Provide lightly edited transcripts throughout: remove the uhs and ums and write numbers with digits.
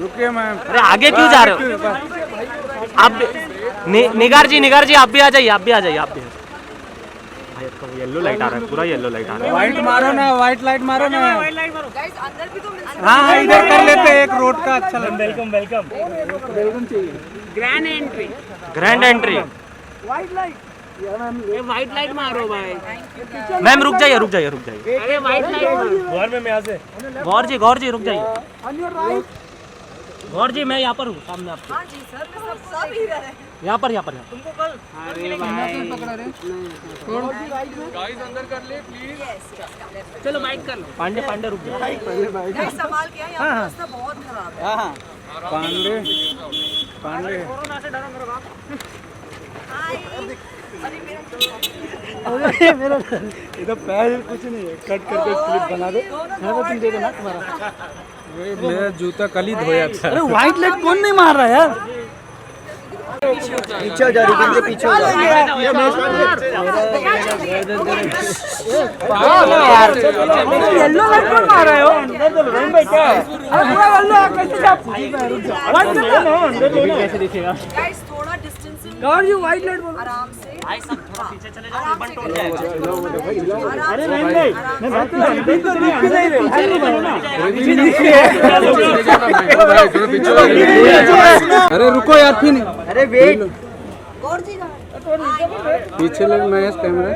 रुकिए मैम। अरे आगे क्यों जा रहे हो आप? निगार जी आप भी आ जाइए, आप भी आ जाइए, आप भी। भाई इसका येलो लाइट आ रहा है, पूरा येलो लाइट आ रहा है। व्हाइट मारो ना, व्हाइट लाइट मारो ना। गाइस अंदर भी तो मिल सकता है। हाँ इधर कर लेते हैं, एक रोड का अच्छा लगता है। Welcome welcome. वेलकम चाहिए। Grand entry, grand entry. White light, ये व्हाइट लाइट मारो भाई। मैम रुक जाइए, रुक जाइए, रुक जाइए। अरे व्हाइट लाइट गौर में यहाँ से गौर जी रुक जाइए। गौर जी मैं यहाँ पर हूँ सामने आपके। हां जी सर, सब इधर है। यहाँ पर तुमको कल अरे पकड़ा रहे। गाइस अंदर कर ले प्लीज। चलो बाइक कर लो। पांडे रुक जाओ। गाइस संभाल के यहां पे रास्ता बहुत खराब है। हां पांडे कोरोना से डरो मेरे बाप। हाय अरे मेरा इधर पैर कुछ नहीं है, कट करके क्लिप बना दो। मैं तुम दे देना तुम्हारा। मेरा जूता कल ही धोया था। अरे व्हाइट लाइट कौन नहीं मार रहा है यार? पीछे हो जा रही है, पीछे हो जा येलो लाइट कौन मार रहा है? कैसे दिखेगा? गाइस थोड़ा डिस्टेंस से गौर जी व्हाइट लाइट बोलो। आराम से भाई सब थोड़ा पीछे चले जाओ, रिबन टूट जाएगा। अरे नहीं अरे रुको यार फिर। अरे वेट, और जी जा पीछे ले महेश कैमरा।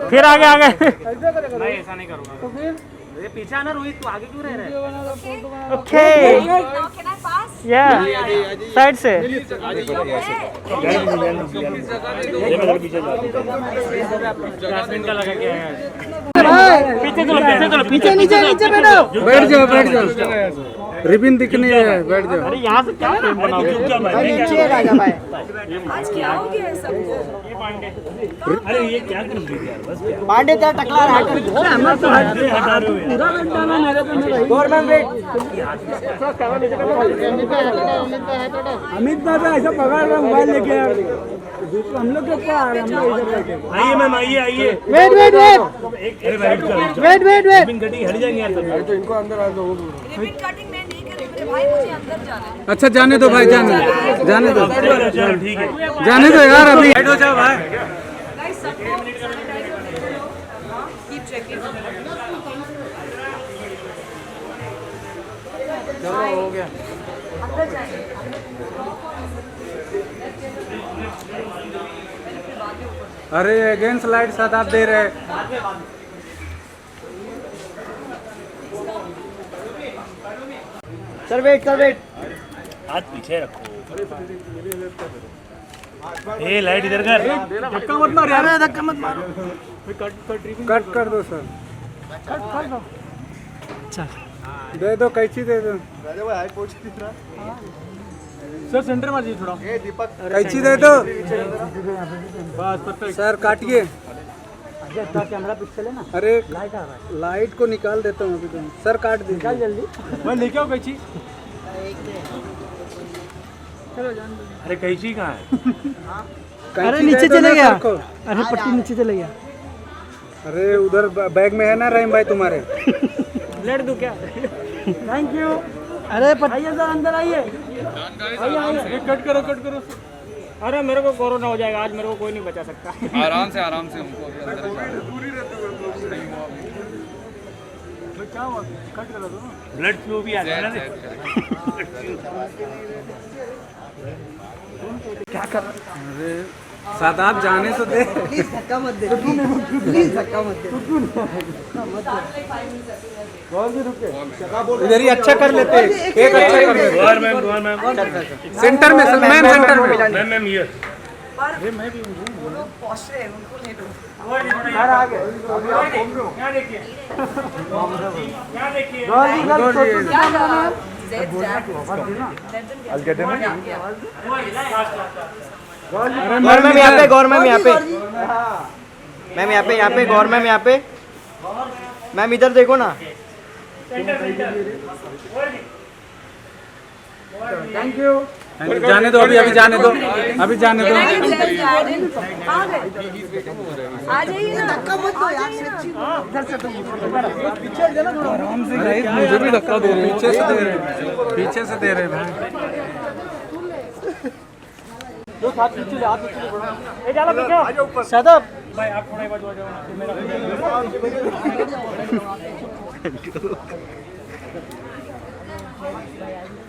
फिर आगे नहीं ऐसा नहीं करूंगा। तो फिर ये पीछे आना रोहित, तू आगे क्यों रह रहा है? ओके कैन आई पास या साइड से। जैस्मिन का लगा क्या है? पीछे चलो पीछे नीचे बैठो। बैठ जाओ। रिबिन दिखनी है, बैठ जाओ। अरे यहाँ से क्या फ्रेम बनाओगे? नीचे राजा भाई। आज क्या हो गया है सब? अरे ये क्या कर रही है यार? बस पांडे तेरा टकला रहा है। Government wait. अमित दादा ऐसा पकड़ रहा मोबाइल लेके यार। हम लोग के ऊपर आ रहे हैं, हम लोग इधर बैठे। आइए मैम, आइए वेट वेट हट जाएंगे यार। तो इनको अंदर आ दो। रिबन कटिंग मैं नहीं करूंगी मेरे भाई, मुझे अंदर जाना है। अच्छा जाने दो भाई, जाने दो ठीक है, जाने दो यार। अभी बैठ हो जाओ भाई। गाइस सबको सैनिटाइज करते रहो। Keep checking. चलो हो गया। अंदर जाइए। अरे अगेंस्ट लाइट साथ आप दे रहे। Sir wait, sir wait. हाथ पीछे रखो। ए लाइट इधर कर। धक्का मत मार यार, धक्का मत मारो। कट कर दो सर। चल दे दो, कैची दे दो। सर सेंटर में जी थोड़ा। कैची दे दो। बस परफेक्ट। सर काटिए। कैमरा पिक्सल है ना। अरे लाइट को निकाल देता हूँ अभी। तुम सर काट दीजिए जल्दी। मैं लेके आओ कैची। अरे कैची कहाँ है? अरे नीचे चले गया। अरे पट्टी नीचे चले गया। अरे उधर बैग में है ना रहीम भाई तुम्हारे। ब्लेड दूं क्या? Thank you. अरे आइए सर, अंदर आइए। कट करो। अरे मेरे को कोरोना हो जाएगा आज, मेरे को कोई नहीं बचा सकता। आराम से हमको ब्लड फ्लू भी आ जाएगा ना। क्या कर। अरे सादाब जाने तो दे। प्लीज धक्का मत दे, प्लीज धक्का मत दे। इधर ही अच्छा कर लेते, एक अच्छा कर लेते। सेंटर में मैम, सेंटर में मैम हियर। पर वो लोग पहुंच रहे हैं, उनको ले लो। यहाँ देखिए। क्या कहा? Zed Jack. गवर्नमेंट यहाँ पे, गवर्नमेंट यहाँ पे, मैम यहाँ पे, गवर्नमेंट यहाँ पे। मैम इधर देखो ना। Thank you. जाने दो, अभी जाने दो, अभी जाने दो। आ जाइए ना, धक्का मत दो यार। आराम से गाइस, मुझे भी धक्का दे रहे, पीछे से दे रहे, पीछे से दे रहे भाई। सदब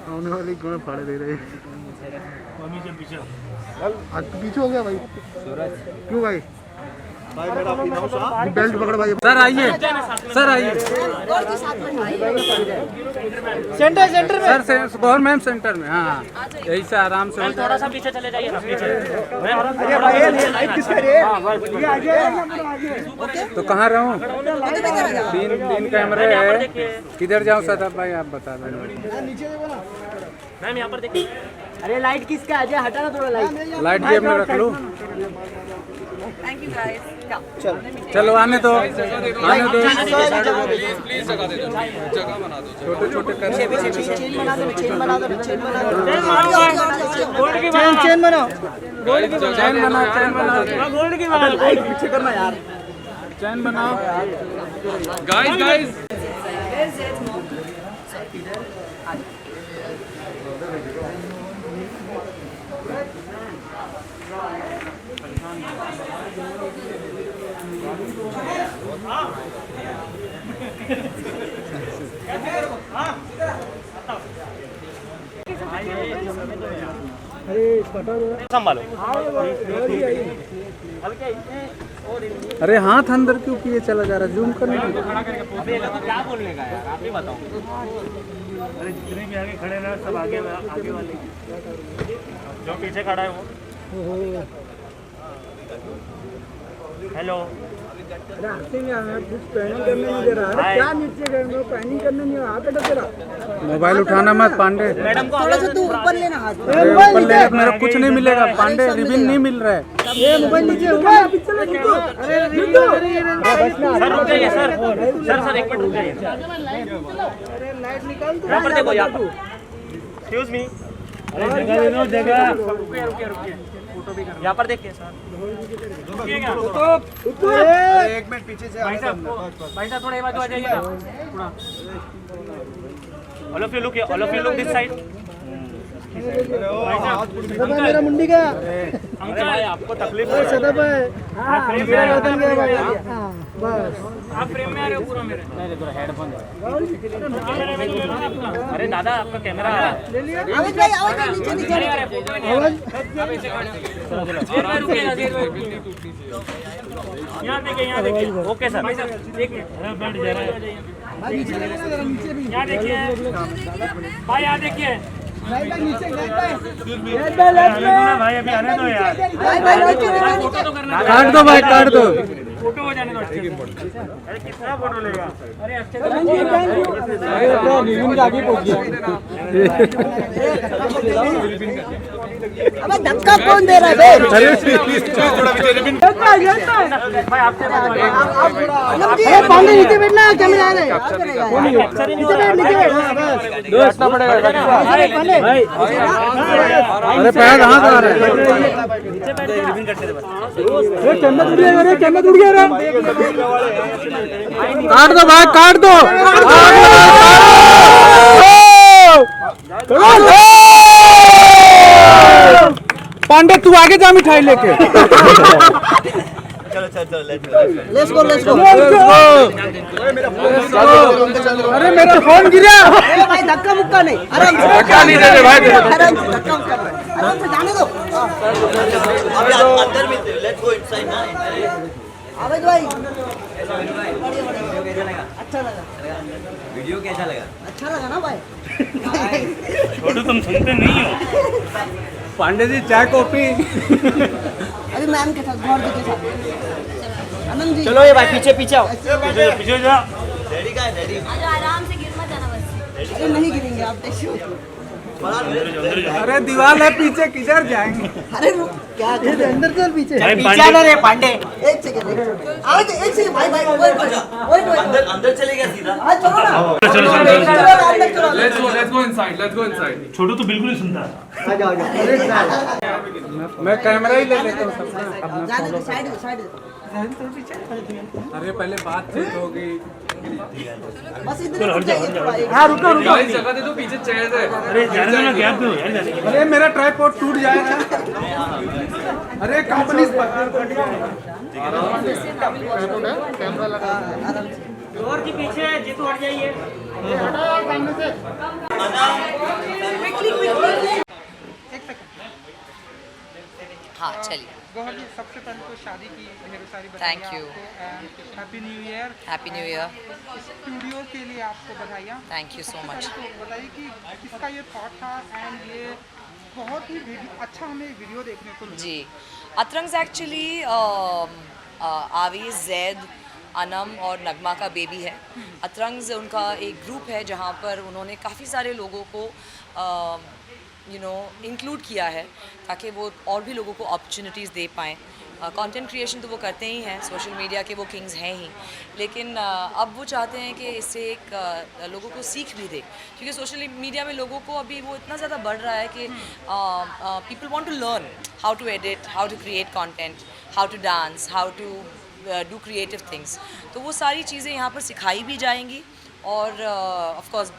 आने वाली कौन फाड़े दे रहे। पीछे हो गया भाई। क्यों भाई? बेल्ट पकड़ भाई। सर आइए, सर आइए। सेंटर सेंटर में सर गवर्नमेंट सेंटर में। हाँ यही से आराम से। थोड़ा सा पीछे चले जाइए ना, पीछे। तो कहाँ रहूँ? तीन कैमरे है, किधर जाऊँ सदब भाई आप बता दें। मैम यहाँ पर देखिए। अरे लाइट किसका है? हटा ना थोड़ा लाइट। लाइट जेब में रख लूँ। Thank you guys. चलो आने दो, आने दो। छोटे छोटे चेन बना दो, चेन बनाओ। चेन बनाओ, गोल्ड की बात लाइट पीछे करना यार। चैन बनाओ। गाइस संभालो। अरे हाथ अंदर क्यों किए चला जा रहा? जूम करने क्या बोलने का यार, आप ही बताओ। अरे जितने भी आगे खड़े ना, सब आगे वाले, जो पीछे खड़ा है वो। हेलो। मोबाइल उठाना मत पांडे। मैडम को थोड़ा सा तू ऊपर लेना हाथ। ऊपर ले, मेरा कुछ नहीं मिलेगा पांडे। रिबिन नहीं मिल रहा है। मोबाइल नीचे सर रुक जाइए सर, सर एक मिनट रुक जाइए। यहाँ पर देखो, यहाँ पर। Excuse me. अरे जगह दे दो, जगह। रुकिए। फोटो भी करना। यहाँ पर देखिए सर। रुकिएगा। एक मिनट पीछे से। भाई साहब थोड़ा ये बाजू आ जाइए ना। All of you look this side. मेरा मुंडी का अंकल भाई आपको तकलीफ हो सदब है। आप फ्रेम में आ रहे हो पूरा मेरे। नहीं थोड़ा हेडफोन। अरे दादा आपका कैमरा आवाज नीचे यहाँ देखिए। Okay sir. देखिए यहाँ देखिए भाई, यहाँ देखिए भाई, अभी आने दो यार। फोटो तो करना। काट दो भाई, काट दो। फोटो हो जाने दो अच्छे से। अरे कितना फोटो लेगा? अरे अच्छे से। अबे धक्का कौन दे रहा है बे? भाई आपसे पांडे नीचे बैठना, कैमरा आ रहा है। बैठना पड़ेगा। अरे पैर हाथ आ रहे हैं। काट दो भाई, काट दो। पांडे तू आगे जा मिठाई लेके। Let's go. अरे मेरा फोन गिरा। अरे भाई धक्का मुक्का नहीं, आराम से। धक्का नहीं दे रहे भाई। आराम से धक्का मुक्का नहीं, आराम से जाने दो। अभी अंदर में लेट्स गो इनसाइड ना। आवेद भाई अच्छा लगा। वीडियो कैसा लगा? अच्छा लगा ना भाई? छोटू तुम सुनते नहीं हो। पांडे जी चाय कॉफी। अरे मैम के साथ, गौर जी के साथ। आनंद जी चलो ये भाई पीछे आओ। पीछे जा। डैडी का है डैडी। आराम से गिर मत जाना बस। अरे नहीं गिरेंगे आप, देखिए। अरे दीवार है पीछे, किधर जाएंगे? अरे रुक, क्या अंदर चल पीछे। पीछे आना रे पांडे। एक सेकंड आवेद, एक सेकंड भाई वेट। अंदर चले गया सीधा। आज चलो ना। Let's go inside. छोटू तो बिल्कुल नहीं सुनता। आ जाओ मैं कैमरा ही ले लेता हूँ सबका। जाने दो, साइड दे। अरे पहले बातचीत होगी। बस इधर रुक जाइए थोड़ा। हाँ रुको रुको। गाइस जगह दे दो, पीछे चेयर है। अरे जाने ना गैप दो यार जाने अरे मेरा ट्राइपॉड टूट जाएगा। अरे कंपनी कैमरा लगा। और जी पीछे जीतू हट जाइए। हाँ चलिए। गौहर जी, सबसे पहले तो शादी की ढेर सारी बधाई। Thank you. Happy new year. Happy new year. Studio के लिए आपको बधाइयाँ। Thank you so much. तो बताइए कि किसका ये थॉट था एंड ये बहुत ही अच्छा हमें वीडियो देखने को मिला। जी, अतरंग्स एक्चुअली आवीज़, जैद, अनम और नगमा का बेबी है। अतरंग्स उनका एक ग्रुप है जहाँ पर उन्होंने काफ़ी सारे लोगों को इंक्लूड किया है ताकि वो और भी लोगों को अपॉर्चुनिटीज़ दे पाएँ। कंटेंट क्रिएशन तो वो करते ही हैं, सोशल मीडिया के वो किंग्स हैं ही, लेकिन अब वो चाहते हैं कि इससे एक लोगों को सीख भी दे, क्योंकि सोशल मीडिया में लोगों को अभी वो इतना ज़्यादा बढ़ रहा है कि people want to learn how to edit, how to create content, how to dance, how to do creative things. तो वो सारी चीज़ें यहाँ पर सिखाई भी जाएंगी और of course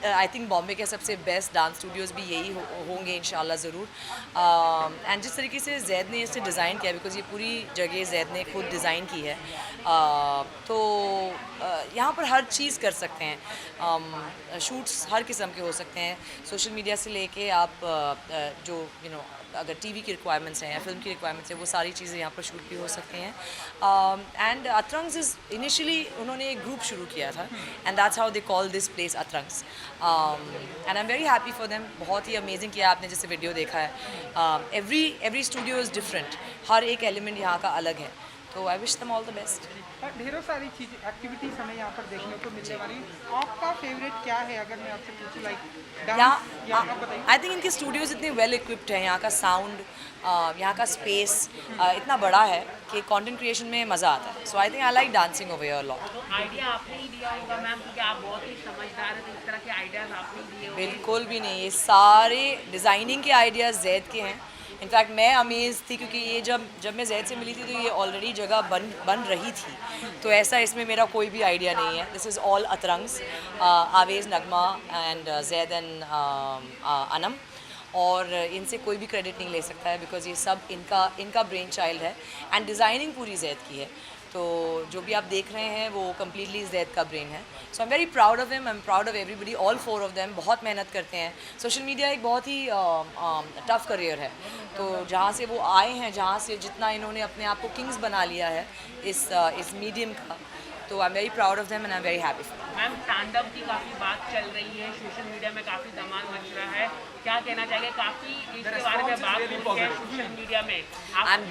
I think Bombay के सबसे बेस्ट डांस स्टूडियोज़ भी यही होंगे इंशाल्लाह ज़रूर। एंड जिस तरीके से जैद ने इसे डिज़ाइन किया, बिकॉज़ ये पूरी जगह जैद ने खुद डिज़ाइन की है, तो यहाँ पर हर चीज़ कर सकते हैं। शूट्स हर किस्म के हो सकते हैं, सोशल मीडिया से लेके आप जो अगर टीवी की रिक्वायरमेंट्स हैं या फिल्म की रिक्वायरमेंट्स हैं, वो सारी चीज़ें यहाँ पर शूट भी हो सकती हैं। एंड अतरंग्स इज़ इनिशियली उन्होंने एक ग्रुप शुरू किया था and that's how they call this place Atrangs. And I am very happy for them. बहुत ही अमेजिंग किया आपने जैसे वीडियो देखा है। एवरी स्टूडियो इज़ डिफरेंट, हर एक एलिमेंट यहाँ का अलग है, तो I wish them all the best. ढेरों सारी चीज़ें एक्टिविटीज़ हमें यहाँ पर देखने को मिलने वाली। आपका फेवरेट क्या है अगर मैं आपसे पूछूं, लाइक डांस या आप बताइए। आई थिंक इनके स्टूडियोज़ इतने वेल इक्विप्ड हैं, यहाँ का साउंड, यहाँ का स्पेस इतना बड़ा है कि कंटेंट क्रिएशन में मज़ा आता है। So I think I like dancing over here a lot. Idea आपने ही दिया होगा मैम, क्योंकि आप बहुत ही समझदार हैं, तो इस तरह के आइडियाज़ आपने दिए होंगे। बिल्कुल भी नहीं, ये सारे डिज़ाइनिंग के आइडियाज़ जैद के हैं। इनफैक्ट मैं अमेज़ थी क्योंकि ये जब मैं जैद से मिली थी तो ये ऑलरेडी जगह बन रही थी, तो ऐसा इसमें मेरा कोई भी आइडिया नहीं है। This is all Atrangs, Awez, Nagma and Zaid and Anam, और इनसे कोई भी क्रेडिट नहीं ले सकता है बिकॉज़ ये सब इनका ब्रेन चाइल्ड है एंड डिज़ाइनिंग पूरी जैद की है। तो जो भी आप देख रहे हैं वो कम्प्लीटली जैद का ब्रेन है। So I am very proud of him, I am proud of everybody, all four of them. बहुत मेहनत करते हैं। सोशल मीडिया एक बहुत ही टफ करियर है, तो जहाँ से वो आए हैं, जहाँ से जितना इन्होंने अपने आप को किंग्स बना लिया है इस मीडियम का, तो I am very proud of them and I am very happy for them. Ma'am stand up की काफ़ी बात चल रही है, सोशल मीडिया में काफ़ी धमाल मच रहा है, क्या कहना चाहिए? काफ़ी इसके बारे में बात हुई है सोशल मीडिया में। आई एम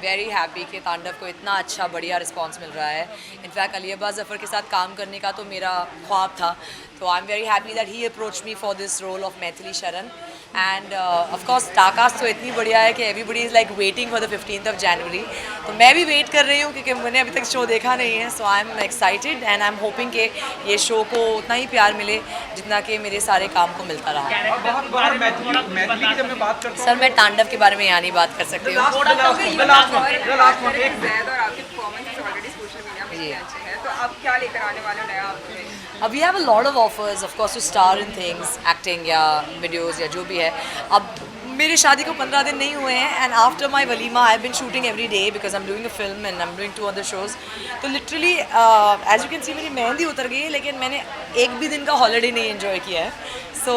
वेरी हैप्पी कि तांडव को इतना अच्छा बढ़िया रिस्पांस मिल रहा है। इनफैक्ट अली अब्बास ज़फ़र के साथ काम करने का तो मेरा ख्वाब था, तो I am very happy that he approach me for this role of Maithili Sharan. And of course star cast तो इतनी बढ़िया है कि everybody is like waiting for the 15th of January, तो मैं भी वेट कर रही हूँ क्योंकि मैंने अभी तक शो देखा नहीं है। So I am excited and I am hoping कि ये शो को उतना ही प्यार मिले जितना कि मेरे सारे काम को मिलता रहा। मैथिली की जब मैं बात करता सर मैं तांडव के बारे में यहाँ नहीं बात कर सकती हूँ। We have a lot of offers, of course, to star in things, acting या videos या जो भी है। अब मेरी शादी को 15 दिन नहीं हुए हैं and after my walima I've been shooting every day because I'm doing a film and I'm doing 2 other shows। तो literally as you can see मेरी मेहंदी उतर गई है, लेकिन मैंने एक भी दिन का हॉलीडे नहीं एंजॉय किया है। So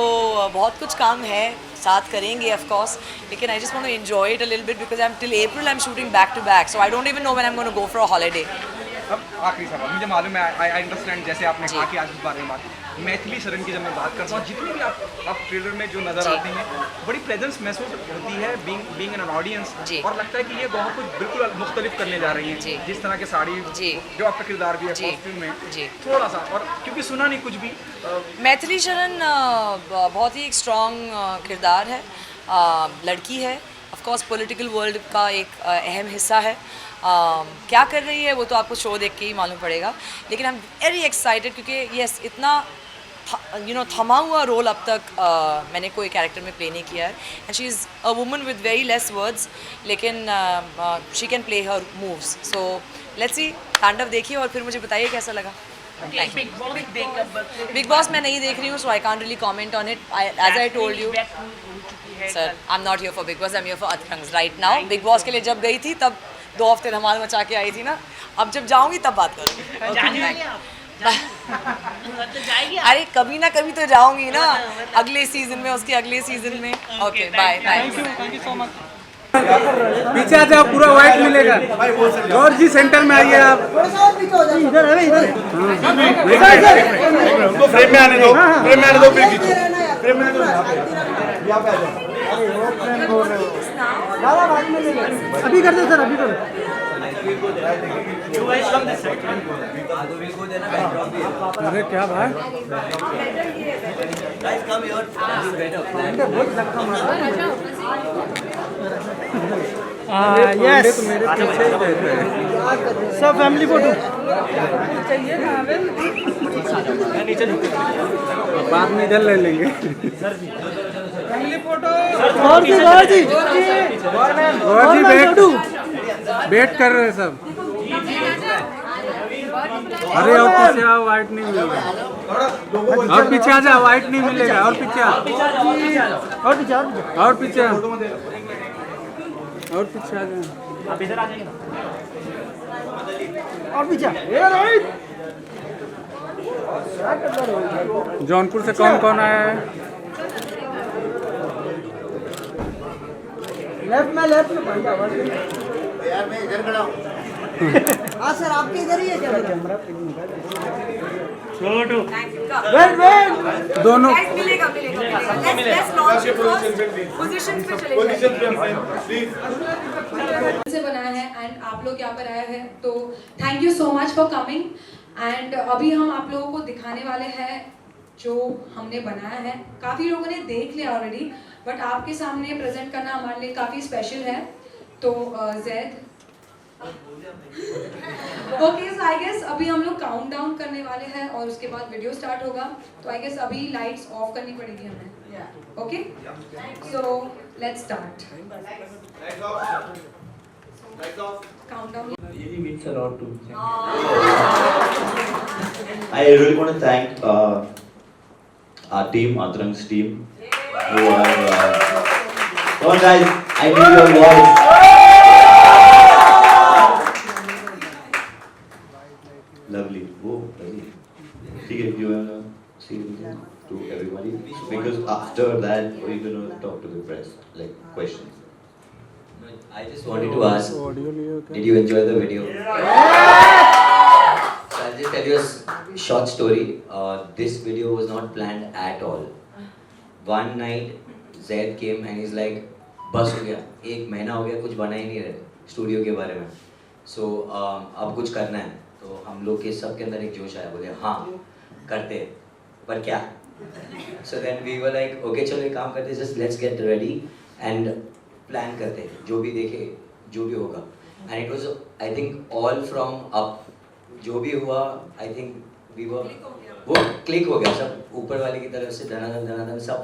बहुत कुछ काम है, साथ करेंगे of course, लेकिन I just want to enjoy it a little bit because till April I'm shooting back to back, so I don't even know when I'm going to go for a holiday। अब आखिरी सवाल, मुझे मालूम है, I understand, जैसे आपने कहा कि आज इस बारे में बात, मैथिली शरण की जब मैं बात करता हूँ, जितनी भी आप ट्रेलर में जो नज़र आती हैं, बड़ी प्रेजेंस महसूस होती है बीइंग एन ऑडियंस, और लगता है कि ये बहुत कुछ बिल्कुल मुख्तलिफ करने जा रही हैं। जिस तरह के साड़ी, जो आपका किरदार भी है कॉस्ट्यूम में, थोड़ा सा, और क्योंकि सुना नहीं कुछ भी। मैथिली शरण बहुत ही एक स्ट्रॉन्ग किरदार है, लड़की है, ऑफ कोर्स पॉलिटिकल वर्ल्ड का एक अहम हिस्सा है। क्या कर रही है वो तो आपको शो देख के ही मालूम पड़ेगा, लेकिन आई एम वेरी एक्साइटेड क्योंकि यस इतना थमा हुआ रोल अब तक मैंने कोई कैरेक्टर में प्ले नहीं किया है. And she is a woman with very less words, लेकिन she can play her moves. So let's see, Tandav देखिए और फिर मुझे बताइए कैसा लगा. बिग बॉस मैं नहीं देख रही हूँ, so I can't really comment on it. As I told you sir, I am not here for Bigg Boss, I am here for Atrangs right now. Bigg Boss के लिए जब गई थी तब 2 हफ्ते धमाल मचा के आई थी ना. अब जब जाऊंगी तब बात करूँगी. अरे कभी ना कभी तो जाऊंगी ना, अगले सीजन में, उसके अगले सीजन में. Okay bye bye. Thank you so much. पीछे आ जाओ, पूरा व्हाइट मिलेगा. गौर जी सेंटर में आइए आप. थोड़ा सा और पीछे हो जाओ. इधर है, इधर. हमको फ्रेम में आने दो, फ्रेम में आने दो, फिर खींचो. फ्रेम में यहाँ पे आ जाओ. अभी कर दो सर, अभी कर दो. अरे क्या भाई, यस, तो मेरे पीछे ही रहते हैं. सब फैमिली फोटो. बाद में इधर ले लेंगे. Family photo. Gaur ji wait कर रहे हैं सब. अरे और पीछे आओ, व्हाइट नहीं मिलेगा. और पीछे आ जाओ, व्हाइट नहीं मिलेगा. और पीछे आओ, और पीछे, और पीछे आओ, और पीछे आ जाओ. आप इधर आ जाइए. और पीछे. जौनपुर से कौन कौन आया है? लेफ्ट में यार मैं इधर खड़ा हूँ. हाँ सर, आपके इधर ही है कैमरा. छोटू वेट. दोनों मिलेगा. Let's launch it first. Position पे चले से बनाया है एंड आप लोग यहाँ पर आए हैं, तो thank you so much for coming. And अभी हम आप लोगों को दिखाने वाले हैं जो हमने बनाया है. काफ़ी लोगों ने देख लिया ऑलरेडी, बट आपके सामने प्रेजेंट करना हमारे लिए काफ़ी स्पेशल है. तो Zaid, okay, so I guess अभी हम लोग काउंट डाउन करने वाले हैं और उसके बाद वीडियो स्टार्ट होगा. तो आई गेस अभी लाइट्स ऑफ करनी पड़ेगी हमें. Okay, so let's start. Count down. I really want to thank our team, Atrang's team, who are. Come on, guys! I need your voice. Lovely. Oh, lovely. ठीक है, you wanna say anything to everybody? Because after that, we're gonna talk to the press, like questions. I just wanted to ask, did you enjoy the video? So I'll just tell you a short story. This video was not planned at all. One night, Zaid came and he's like, बस हो गया, 1 महीना हो गया, कुछ बना ही नहीं रहे स्टूडियो के बारे में. So अब कुछ करना है. तो हम लोग के सब के अंदर एक जोश आया, बोले हाँ करते हैं, पर क्या. So then we were like, okay चलो एक काम करते हैं, just let's get ready and plan करते हैं, जो भी देखे जो भी होगा. And it was I think all from up. जो भी हुआ आई थिंक वी वर, वो क्लिक हो गया सब ऊपर वाले की तरफ से. धनाधन सब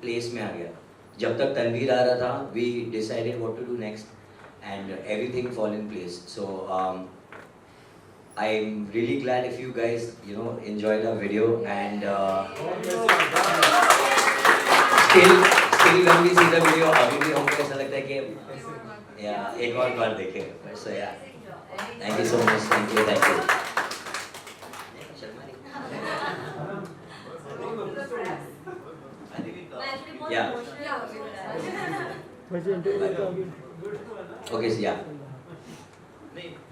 प्लेस में आ गया. जब तक तनवीर आ रहा था, we decided what to do next and everything fall in place. So I am really glad if you guys, you know, enjoyed our video and still when we see the video, अभी भी हमको ऐसा लगता है कि या एक और बार देखें. So yeah, thank you so much, thank you. Yeah. Okay, so yeah.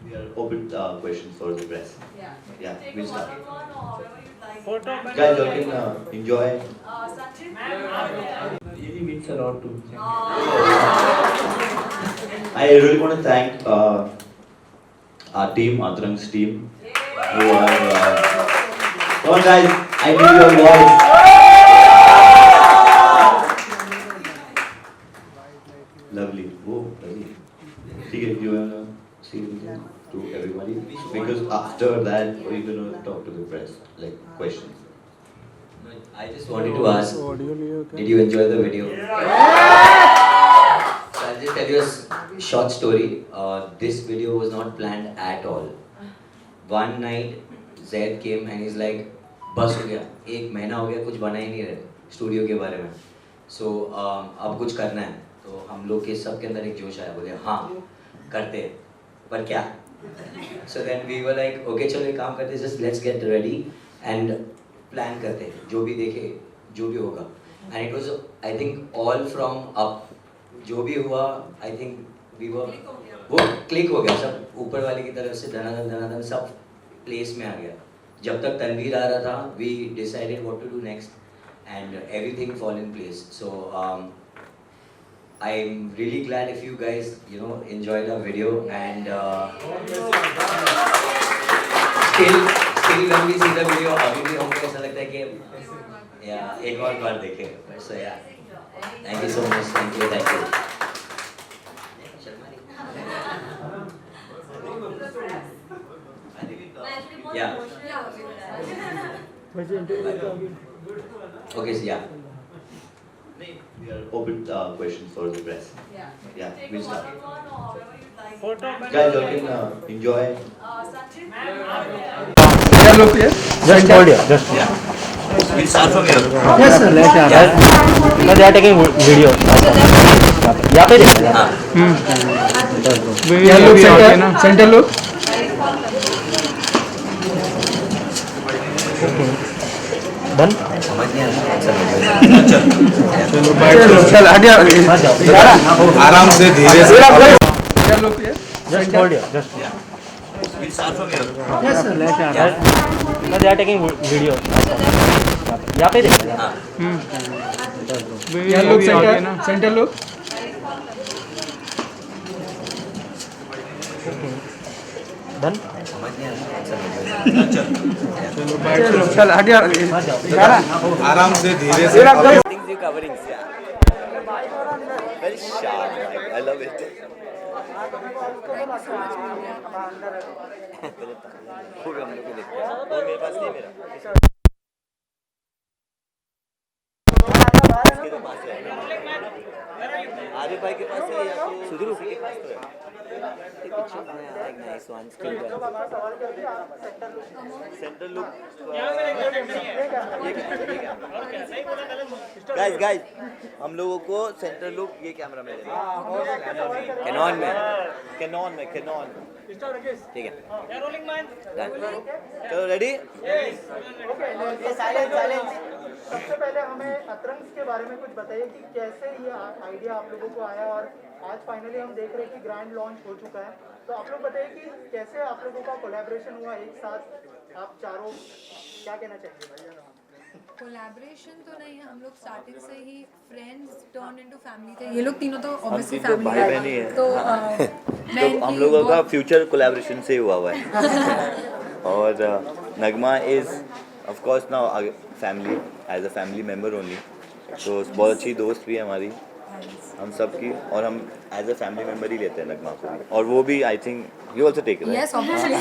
We are open questions for the press. Yeah, we'll start. Guys, you can enjoy. I really want to thank our team, Atrang's team, who are. Come on, guys! I need your voice. Lovely. Oh, lovely. ठीक है, you wanna say anything to everybody? Because after that, we're gonna talk to the press, like questions. I just wanted to ask, did you enjoy the video? So I'll just tell you a short story. This video was not planned at all. One night, Zaid came and he's like, बस हो गया, एक महीना हो गया, कुछ बना ही नहीं रहे स्टूडियो के बारे में. So अब कुछ करना है. तो हम लोग के सबके अंदर एक जोश आया, बोले हाँ करते हैं, पर क्या? So then we were like, okay चलो एक काम करते हैं, just let's get ready and plan करते हैं, जो भी देखे, जो भी होगा. And it was, I think, all from up. जो भी हुआ, I think we were, वो क्लिक हो गया, सब ऊपर वाले की तरफ से धनाधन सब प्लेस में आ गया. जब तक तनवीर आ रहा था, we decided what to do next, and everything fall in place. So I'm really glad if you guys, enjoyed our video, and still when we see the video, अभी भी हमको ऐसा लगता है कि एक और बार देखें. So yeah, thank you so much, thank you. Yeah. Okay, so yeah. We are open questions for the press. Yeah, we'll start. Guys, you can enjoy. Just hold here. Just We'll start from here. yes sir. No, they are taking video. यहाँ पे देखिए. Centre लोग done. चल हटिया आराम से धीरे से. Just hold here. Just We'll start from here. yes sir. No, they are taking video. यहाँ पे देखिए. सेंटर लोग डन. चल हटिया आराम से धीरे से. Things you're covering, yeah. Very sharp. I love it. खूब हम लोग को देखते हैं. वो मेरे पास नहीं मेरा. इसके तो पास है. आरिफ भाई के पास है या तो सुधीर उसी के पास है. Nice one. Center look. Guys, हम लोगों को सेंटर लुक ये कैमरा में लेना. कैनॉन में. ठीक है. चलो रेडी. सबसे पहले हमें अतरंग्स के बारे में कुछ बताइए कि कैसे ये आइडिया आप लोगों को आया, और आज फाइनली हम देख रहे हैं कि ग्रैंड लॉन्च हो चुका है. तो आप लोग बताइए कि कैसे आप लोगों का कोलैबोरेशन हुआ एक साथ, आप चारों क्या कहना चाहेंगे भाई? कोलैबोरेशन तो नहीं है, हम लोग स्टार्टिंग से ही फ्रेंड्स टर्न इनटू फैमिली थे. ये लोग तीनों तो ऑब्वियसली फैमिली है. तो हम लोगों का फ्यूचर कोलैबोरेशन से हुआ है. और Nagma is of course now family, as a family member only. तो बहुत अच्छी दोस्त भी है हमारी हम सब की, और हम एज अ फैमिली मेम्बर ही लेते हैं नगमा को भी. और वो भी I think you also take it. Yes obviously.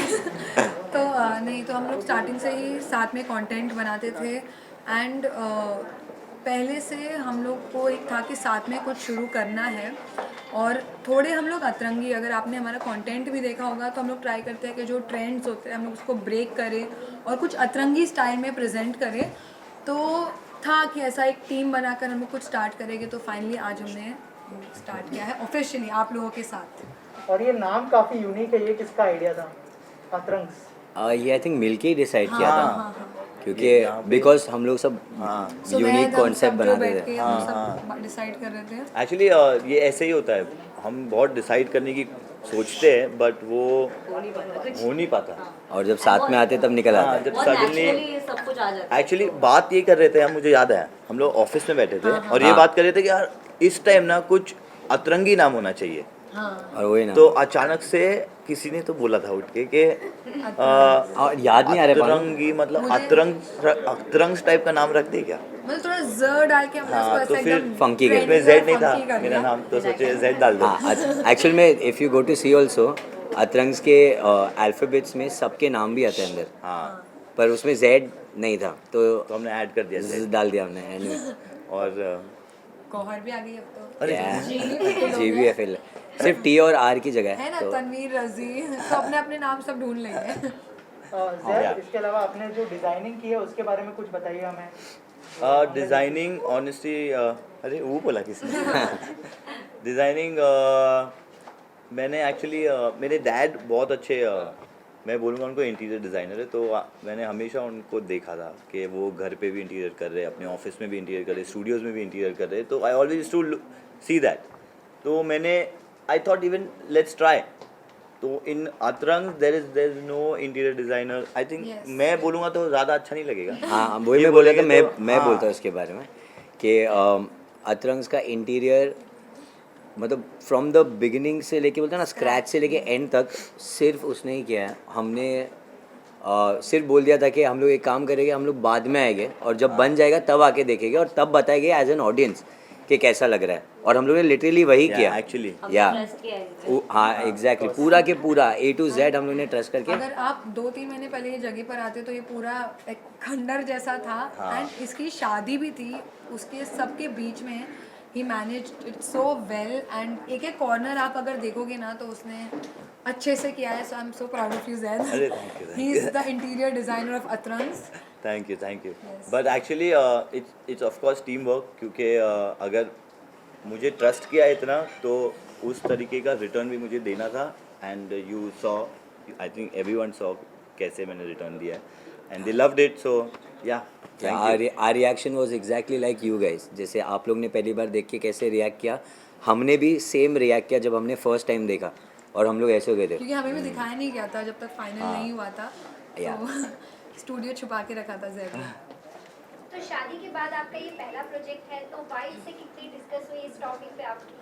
तो नहीं, तो हम लोग स्टार्टिंग से ही साथ में कंटेंट बनाते थे. एंड पहले से हम लोग को एक था कि साथ में कुछ शुरू करना है, और थोड़े हम लोग अतरंगी, अगर आपने हमारा कंटेंट भी देखा होगा तो हम लोग ट्राई करते हैं कि जो ट्रेंड्स होते हैं हम लोग उसको ब्रेक करें और कुछ अतरंगी स्टाइल में प्रेजेंट करें. तो था कि ऐसा एक टीम बनाकर हम लोग कुछ स्टार्ट करेंगे. तो फाइनली आज हमने स्टार्ट किया है ऑफिशियली आप लोगों के साथ. और ये नाम काफ़ी यूनिक है, ये किसका आइडिया था अतरंग्स? ये आई थिंक मिलके ही डिसाइड किया था. क्योंकि बिकॉज हम लोग सब यूनिक कॉन्सेप्ट बनाते थे. डिसाइड कर रहे थे. एक्चुअली ये ऐसे ही होता है, हम बहुत डिसाइड करने की सोचते हैं बट वो हो नहीं पाता. और जब साथ में आते तब निकल आता है. जब सडनली एक्चुअली बात ये कर रहे थे हम, मुझे याद है हम लोग ऑफिस में बैठे थे और ये बात कर रहे थे कि यार इस टाइम ना कुछ अतरंगी नाम होना चाहिए. और वही ना, तो अचानक से किसी ने तो बोला था उठ के कि याद नहीं आ रहा अतरंगी मतलब अतरंग टाइप का नाम रख दे क्या? मतलब थोड़ा ज डाल के हमने इसको तो ऐसा फिर एकदम फंकी कर इसमें जेड नहीं था मेरा नाम, तो सोचे जेड डाल दो. एक्चुअल में if you go to see also Atrangs के अल्फ़ाबेट्स में सबके नाम भी आते हैं अंदर. हाँ पर उसमें जेड नहीं था तो हमने ऐड कर दिया Z डाल दिया हमने एंड में। और कोहर भी आ गई अब तो। अरे GVFL सिर्फ T और R की जगह है है ना, तो तनवीर रजी तो अपने अपने नाम सब ढूंढ लेंगे। जैद, इसके अलावा आपने जो डिजाइनिंग की है उसके बारे में कुछ बताइए हमें। डिज़ाइनिंग ऑनेस्टली अरे वो बोला किसने डिज़ाइनिंग मैंने एक्चुअली मेरे डैड बहुत अच्छे मैं बोलूँगा उनको इंटीरियर डिज़ाइनर है, तो मैंने हमेशा उनको देखा था कि वो घर पे भी इंटीरियर कर रहे, अपने ऑफिस में भी इंटीरियर कर रहे, स्टूडियोज़ में भी इंटीरियर कर रहे, तो I always to see that. तो मैंने I thought even let's try. तो in Atrang there is no interior designer. I think मैं बोलूँगा तो ज़्यादा अच्छा नहीं लगेगा। हाँ वही मैं बोला था, मैं हाँ। बोलता हूँ इसके बारे में कि अतरंग्स का इंटीरियर मतलब फ्रॉम द बिगिनिंग से लेके बोलते हैं ना स्क्रैच से लेके एंड तक सिर्फ उसने ही किया है। हमने सिर्फ बोल दिया था कि हम लोग एक काम करेंगे, हम लोग बाद में आएंगे और जब बन जाएगा तब आके देखेंगे और तब बताएंगे एज एन ऑडियंस कि कैसा लग रहा है। और हम लोग ने लिटरली वही किया एक्चुअली। या हाँ एग्जैक्टली पूरा के पूरा A to Z हम लोग ने ट्रस्ट करके। अगर आप 2-3 महीने पहले ये जगह पर आते तो ये पूरा एक खंडर जैसा था एंड इसकी शादी भी थी, उसके सबके बीच में ही managed it so well and एक एक कॉर्नर आप अगर देखोगे ना तो उसने अच्छे से किया है। So I am so proud of you Zaid. अरे thank you, he is the interior designer of Atrangs. Thank you but actually it's of course team work, क्योंकि अगर मुझे ट्रस्ट किया इतना तो उस तरीके का रिटर्न भी मुझे देना था। And you saw, I think everyone saw कैसे मैंने रिटर्न दिया है and they loved it. So yeah our reaction was exactly like you guys. जैसे आप लोग ने पहली बार देख के कैसे रिएक्ट किया, हमने भी सेम रिएक्ट किया जब हमने फर्स्ट टाइम देखा और हम लोग ऐसे हो गए थे क्योंकि हमें भी दिखाया नहीं गया था जब तक फाइनल नहीं हुआ था, तो स्टूडियो छुपा के रखा था ज़ैद ने। तो शादी के बाद आपका ये पहला प्रोजेक्ट है, तो वाइफ से कितनी डिस्कस हुई इस टॉपिक पे आपकी?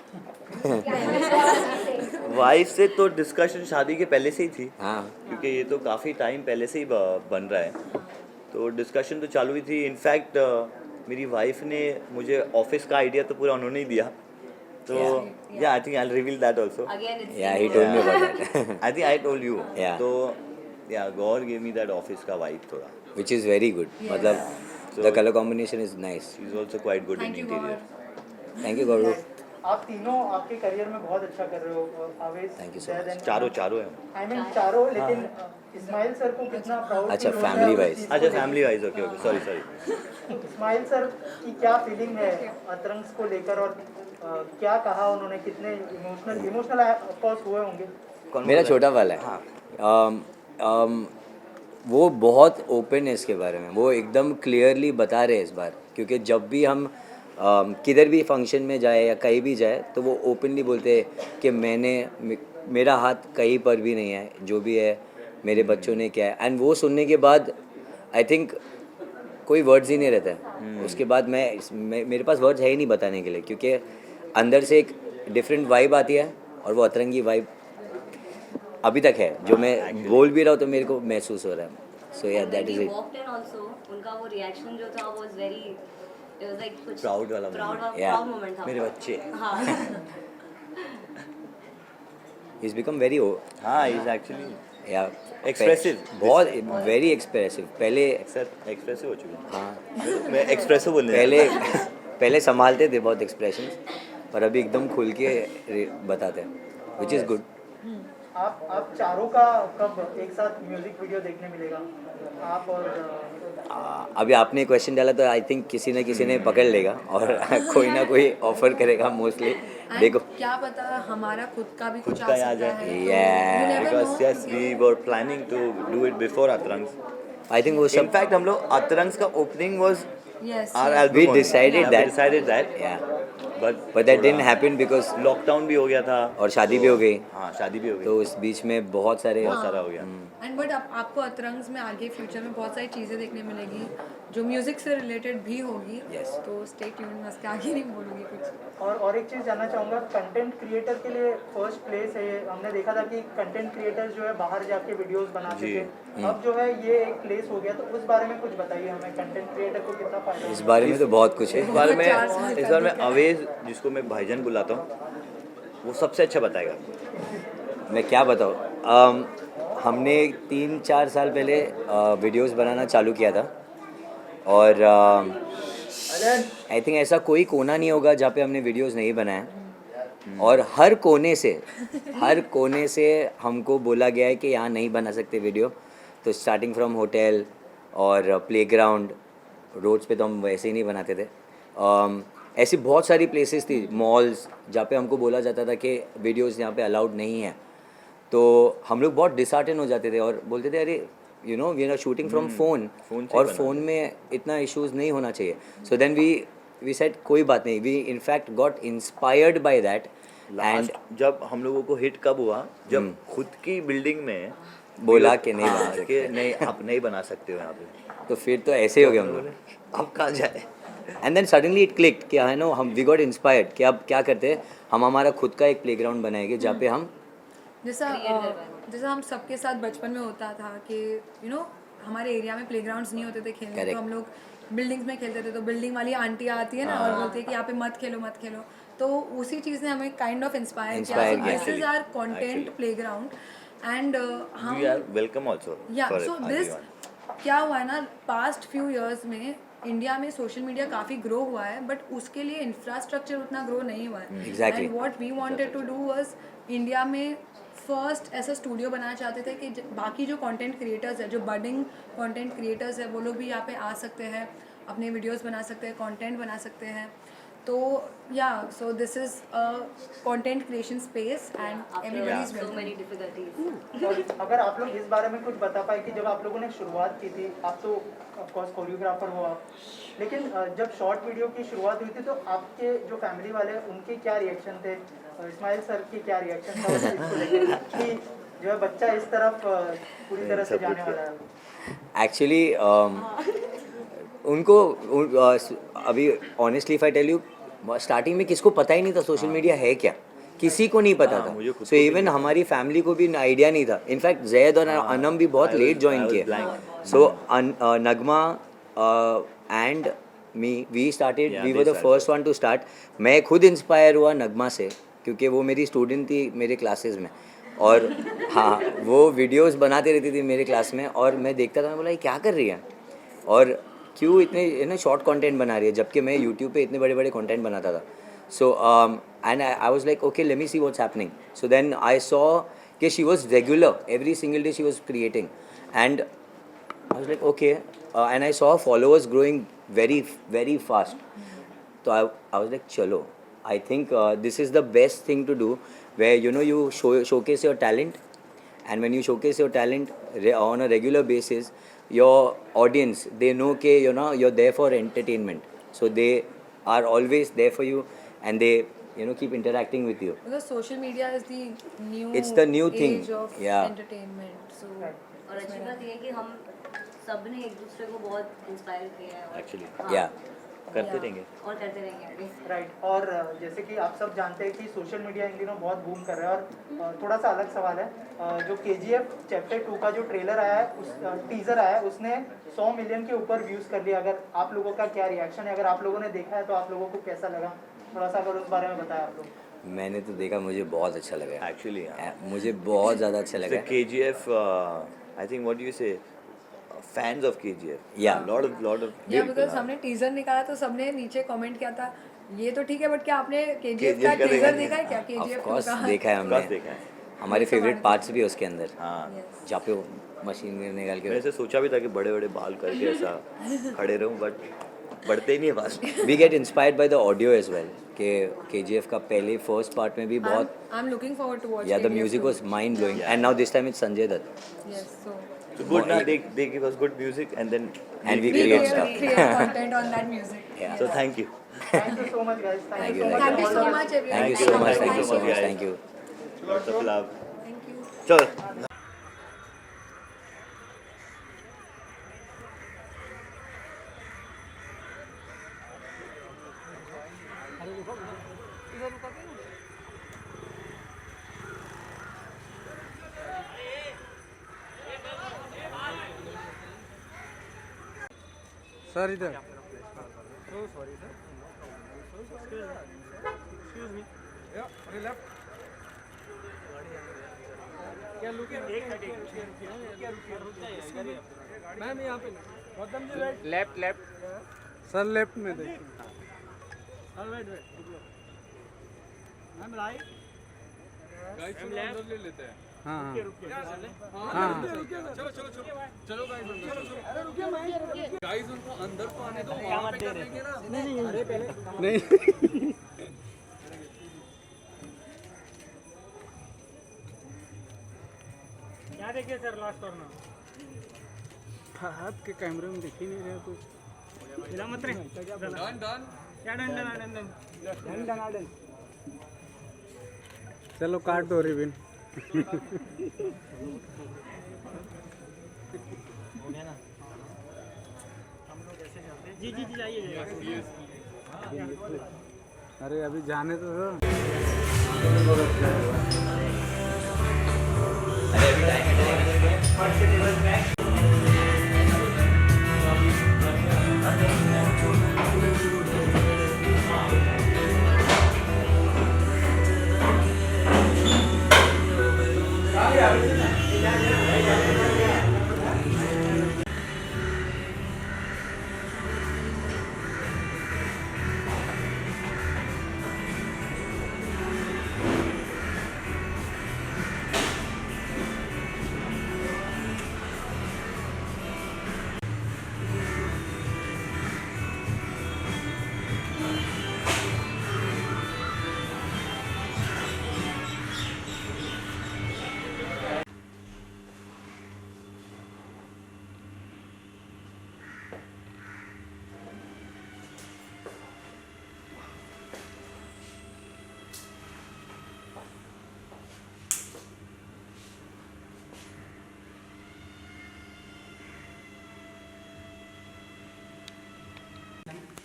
वाइफ से तो डिस्कशन शादी के पहले से ही थी। हाँ क्योंकि ये तो काफ़ी टाइम पहले से ही बन रहा है, तो डिस्कशन तो चालू ही थी। इनफैक्ट मेरी वाइफ ने मुझे ऑफिस का आइडिया तो पूरा उन्होंने ही दिया, तो yeah I think I will reveal that also. Yeah he told me about that. I think I told you. Yeah. तो yeah God give me that office का वाइब थोड़ा, व्हिच इज वेरी गुड। मतलब the colour combination is nice. Is also quite good in interior. Thank you Gaurav. आप तीनों आपके career में बहुत अच्छा कर रहे हो, आवेश, Thank you so Zaid much. and- चारों हैं। आई मीन चारों, लेकिन इस्माइल सर को कितना प्राउड अच्छा, फील होता है family उस wise. चीज़ को अच्छा लेके? Family wise, okay okay, sorry. Ismail sir की क्या फीलिंग है अतरंग्स को लेकर, और क्या कहा उन्होंने, कितने इमोशनल ऑफ कोर्स हुए होंगे? मेरा छोटा वाला है वो बहुत ओपन है इसके बारे में, वो एकदम क्लियरली बता रहे हैं इस बार। क्योंकि जब भी हम किधर भी फंक्शन में जाए या कहीं भी जाए तो वो ओपनली बोलते हैं कि मेरा हाथ कहीं पर भी नहीं है, जो भी है मेरे बच्चों ने किया है। एंड वो सुनने के बाद आई थिंक कोई वर्ड्स ही नहीं रहता है। उसके बाद मेरे पास वर्ड्स है ही नहीं बताने के लिए, क्योंकि अंदर से एक डिफरेंट वाइब आती है और वो अतरंगी वाइब अभी तक है, जो मैं बोल भी रहा हूँ तो मेरे को महसूस हो रहा है। सो या दैट इज इट। उनका वो रिएक्शन जो था was very, it was like कुछ प्राउड वाला प्राउड मोमेंट था। मेरे बच्चे। हाँ ही इज बिकम वेरी हाँ ही इज एक्चुअली या एक्सप्रेसिव, बहुत वेरी एक्सप्रेसिव। पहले एक्सप्रेसिव हो चुका हूँ। हाँ मैं एक्सप्रेसिव बोलने पहले संभालते थे बहुत एक्सप्रेशंस, पर अभी एकदम खुल के बताते हैं, विच इज़ गुड। आप चारों का कब एक साथ म्यूजिक वीडियो देखने मिलेगा, आप और अभी आपने क्वेश्चन डाला तो आई थिंक किसी न किसी ने पकड़ लेगा और कोई ना कोई ऑफर करेगा मोस्टली। देखो क्या पता हमारा खुद का भी कुछ का आ जाए, because yes we were planning to do it before Atrangs. I think वो सब इनफैक्ट हम लोग अतरंग्स का opening was Yes, our yes. album. We only. decided Yeah, that. We decided that. Yeah. But that didn't happen because lockdown भी हो गया था और शादी भी हो गई। हाँ शादी भी हो गई, तो उस बीच में बहुत सारा हो गया। एंड बट आपको अतरंग्स में आगे फ्यूचर में बहुत सारी चीज़ें देखने मिलेगी जो म्यूजिक से रिलेटेड भी होगी। Yes. तो स्टे ट्यून, मैं इसके आगे नहीं बोलूँगी कुछ। और एक चीज़ जानना चाहूँगा, कंटेंट क्रिएटर के लिए फर्स्ट प्लेस है ये। हमने देखा था कि कंटेंट क्रिएटर जो है बाहर जाके वीडियोस बनाते थे, अब जो है ये एक प्लेस हो गया, तो उस बारे में कुछ बताइए हमें, कंटेंट क्रिएटर को कितना फायदा? इस बारे में तो बहुत कुछ है। इस बार में अवेज, जिसको मैं भाईजान बुलाता हूँ, वो सबसे अच्छा बताएगा। मैं क्या बताऊँ, हमने 3-4 साल पहले वीडियोस बनाना चालू किया था और आई थिंक ऐसा कोई कोना नहीं होगा जहाँ पे हमने वीडियोस नहीं बनाए और हर कोने से हमको बोला गया है कि यहाँ नहीं बना सकते वीडियो। तो स्टार्टिंग फ्रॉम होटल और प्लेग्राउंड, रोड्स पे तो हम वैसे ही नहीं बनाते थे। ऐसी बहुत सारी प्लेसेस थी, मॉल्स, जहाँ पे हमको बोला जाता था कि वीडियोस यहाँ पे अलाउड नहीं है। तो हम लोग बहुत डिसहार्टन हो जाते थे और बोलते थे अरे you know we are shooting from phone और फ़ोन में इतना इश्यूज़ नहीं होना चाहिए। सो देन वी सेड कोई बात नहीं, we in fact got inspired by that. And जब हम लोगों को हिट कब हुआ, जब खुद की बिल्डिंग में बोला कि नहीं बना सकते, कि नहीं आप नहीं बना सकते हो यहाँ पे, तो फिर तो ऐसे ही हो गया हम लोग, अब कहाँ जाए। And then suddenly it clicked कि आई नो हम वी गॉट इंस्पायर्ड कि अब क्या करते हैं, हम हमारा खुद का एक प्लेग्राउंड बनाएंगे जहाँ पे हम जैसा हम सबके साथ बचपन में होता था कि यू नो हमारे एरिया में प्लेग्राउंड्स नहीं होते थे खेलने, तो हम लोग बिल्डिंग्स में खेलते थे। तो बिल्डिंग वाली आंटी आती है ना और बोलती है कि यहाँ पे मत खेलो। तो उसी चीज़ ने हमें काइंड ऑफ इंस्पायर किया। This is our content playground and हम we are welcome also. Yeah so this क्या हुआ है ना, पास्ट फ्यू इयर्स में इंडिया में सोशल मीडिया काफ़ी ग्रो हुआ है, बट उसके लिए इंफ्रास्ट्रक्चर उतना ग्रो नहीं हुआ है। And what we wanted to do was India में फर्स्ट ऐसा स्टूडियो बनाना चाहते थे कि बाकी जो कंटेंट क्रिएटर्स है, जो बडिंग कंटेंट क्रिएटर्स है, वो लोग भी यहाँ पे आ सकते हैं, अपने वीडियोस बना सकते हैं, कंटेंट बना सकते हैं। तो या so this is a content creation space and everybody is so many difficulties. और अगर आप लोग इस बारे में कुछ बता पाए कि जब आप लोगों ने शुरुआत की थी, आप तो ऑफ कोर्स कोरियोग्राफर हो आप, लेकिन जब शॉर्ट वीडियो की शुरुआत हुई थी तो आपके जो फैमिली वाले उनके क्या रिएक्शन थे, इस्माइल सर की क्या रिएक्शन था इसको लेकर कि जो है बच्चा इस तरफ पूरी तरह से जाने वाला है? एक्चुअली उनको अभी honestly if I tell you, starting में किसको पता ही नहीं था सोशल मीडिया है क्या, किसी को नहीं पता था। सो इवन हमारी फैमिली को भी आइडिया नहीं था। इनफैक्ट जैद और अनम भी बहुत लेट ज्वाइन किए। So Nagma and me we started, we were the first one to start. मैं खुद इंस्पायर हुआ नगमा से क्योंकि वो मेरी स्टूडेंट थी मेरे क्लासेस में, और हाँ वो वीडियोस बनाती रहती थी मेरे क्लास में और मैं देखता था, मैं बोला ये क्या कर रही है और क्यों इतने शॉर्ट कंटेंट बना रही है, जबकि मैं यूट्यूब पे इतने बड़े बड़े कंटेंट बनाता था। So and I was like okay let me see what's happening. So then I saw कि she was regular, every single day she was creating and I was like okay, and I saw followers growing very very fast. तो I was like चलो, I think this is the best thing to do, where you know you showcase your talent, and when you showcase your talent on a regular basis, your audience, they know कि you know you're there for entertainment, so they are always there for you and they you know keep interacting with you. Because social media is the new, it's the new thing age of entertainment. So और अच्छी बात ये है कि हम सब ने एक दूसरे को बहुत इंस्पायर किया है एक्चुअली। या करते रहेंगे और करते रहेंगे। राइट। और जैसे कि आप सब जानते हैं कि सोशल मीडिया इन दिनों बहुत बूम कर रहा है, और थोड़ा सा अलग सवाल है, जो KGF चैप्टर 2 का जो ट्रेलर आया है, उस टीज़र आया है, उसने 100 मिलियन के ऊपर व्यूज़ कर लिया। अगर आप लोगों का क्या रिएक्शन है, अगर आप लोगों ने देखा है तो आप लोगों को कैसा लगा, थोड़ा सा अगर उस बारे में बताया आप लोग। मैंने तो देखा, मुझे बहुत अच्छा लगा एक्चुअली, मुझे बहुत ज़्यादा अच्छा लगा। KGF I think what do you से fans of KGF, yeah, lot of yeah, because हमने टीजर निकाला तो सबने नीचे कमेंट किया था ये तो ठीक है, बट क्या आपने KGF का टीजर देखा है क्या? KGF का देखा है हमने, हमारे फेवरेट पार्ट्स भी उसके अंदर। हाँ, जहाँ पे वो मशीन में निकाल के, वैसे सोचा भी था कि बड़े बड़े बाल करके ऐसा खड़े रहूं, बट बढ़ते ही नहीं fast. We get inspired by the audio as well कि KGF का पहले फर्स्ट पार्ट में भी बहुत, I am looking forward to watch. Yeah the music was mind blowing and now this time it's Sanjay Dutt. Yes, so good now they give us good music and then we create stuff, create content on that music. Yeah. So thank you so much guys, thank you so much everyone. Thank you so much, thank you, lots of love, thank you. चलो sir इधर। Sorry sir, excuse me, left. Ma'am यहाँ पे left left sir left में देखिए ma'am right guys अंदर ले लेते हैं हाँ हाँ चलो चलो चलो चलो गाइस उनको अंदर तो आने दो वहाँ पे कर लेंगे ना नहीं क्या देखिए सर लास्ट कॉर्नर हाथ के कैमरे में दिख ही नहीं रहे कुछ हिला मत रे डन डन क्या डन डन डन डन चलो काट दो रिबिन जी जी जी जाइए अरे अभी जाने तो दो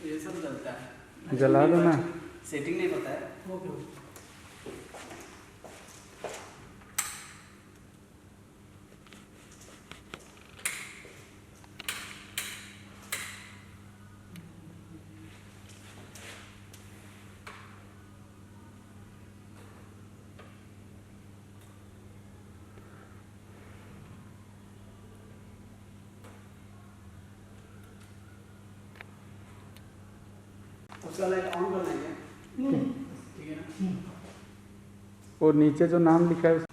ये सब जलता है जला दो ना सेटिंग नहीं पता है उसका लाइट ऑन करना है ठीक है ना और नीचे जो नाम लिखा है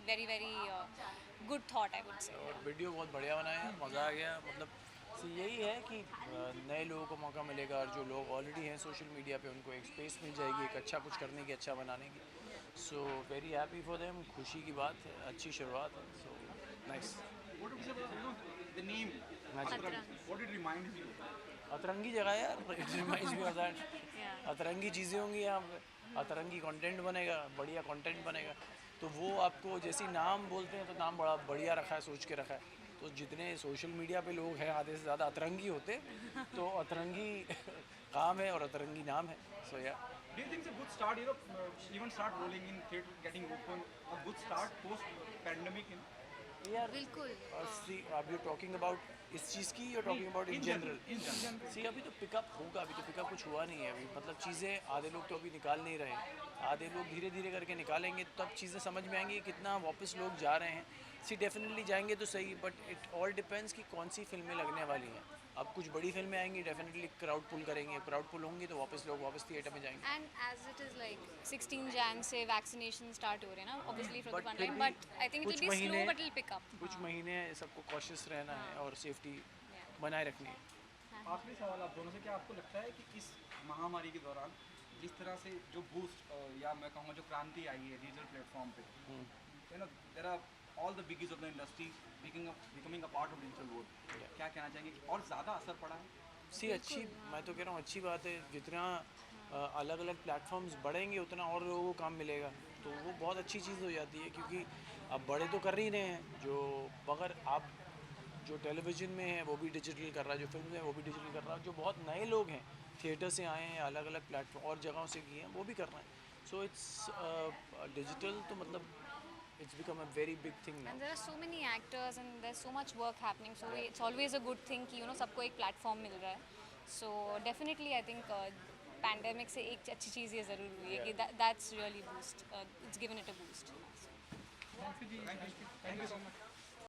very very good thought, I would say. और वीडियो बहुत बढ़िया बनाया है, मज़ा आ गया। मतलब यही है कि नए लोगों को मौका मिलेगा और जो लोग ऑलरेडी हैं सोशल मीडिया पे उनको एक स्पेस मिल जाएगी एक अच्छा कुछ करने की, अच्छा बनाने की। So very happy for them, खुशी की बात है, अच्छी शुरुआत है। So nice. What would you say about, the name? What it reminds you? अतरंगी जगह है यार, it reminds me of that. अतरंगी चीज़ें होंगी यहाँ पे, अतरंगी कंटेंट बनेगा, बढ़िया कंटेंट बनेगा। तो वो आपको जैसे नाम बोलते हैं तो नाम बड़ा बढ़िया रखा है, सोच के रखा है। तो जितने सोशल मीडिया पे लोग हैं आधे से ज़्यादा अतरंगी होते, तो अतरंगी काम है और अतरंगी नाम है। सो या Do you think it's a good start, even start rolling in theatre, getting open, a good start post pandemic? यार बिल्कुल। सी अब यू टॉकिंग अबाउट इस चीज़ की, you talking about in general? See अभी तो पिकअप होगा, अभी तो पिकअप कुछ हुआ नहीं है अभी। मतलब चीज़ें आधे लोग तो अभी निकाल नहीं रहे हैं, आधे लोग धीरे धीरे करके निकालेंगे तब चीज़ें समझ में आएंगी कितना वापस लोग जा रहे हैं। सी डेफिनेटली जाएंगे तो सही, बट इट ऑल डिपेंड्स कि कौन सी फिल्में लगने वाली हैं। अब कुछ बड़ी फिल्में आएंगी, डेफिनेटली क्राउड पुल करेंगे, क्राउड पुल होंगी तो वापस लोग वापस थिएटर में जाएंगे। And as it is like 16 Jan से वैक्सीनेशन स्टार्ट हो रहे हैं ना, obviously for the fun line, but I think it will be slow but it will pick up. कुछ महीने सबको कॉशियस रहना है और सेफ्टी बनाए रखनी है। आखिरी सवाल आप दोनों से, क्या आपको लगता है कि इस महामारी के दौरान जिस तरह से जो बूस्ट या मैं कहूँगा जो क्रांति आई है डिजिटल प्लेटफॉर्म पे, you know there are all the biggies of the industry becoming a part of digital world, क्या कहना चाहेंगे कि और ज़्यादा असर पड़ा है? सी अच्छी, मैं तो कह रहा हूँ अच्छी बात है। जितना अलग अलग प्लेटफॉर्म्स बढ़ेंगे उतना और लोगों को काम मिलेगा, तो वो बहुत अच्छी चीज़ हो जाती है। क्योंकि अब बड़े तो कर ही रहे हैं, जो मगर आप जो टेलीविज़न में है वो भी डिजिटल कर रहा है, जो फिल्म है वो भी डिजिटल कर रहा है, जो बहुत नए लोग हैं थिएटर से आए हैं, अलग अलग प्लेटफॉर्म और जगहों से किए हैं, वो भी कर रहे हैं। सो इट्स डिजिटल तो मतलब it's become a very big thing now. And there are so many actors and there's so much work happening, so it's always a good thing कि सबको एक platform मिल रहा है. So definitely I think pandemic से एक अच्छी चीज़ ये ज़रूर हुई है कि that's really boost, it's given it a boost. Thank you so much.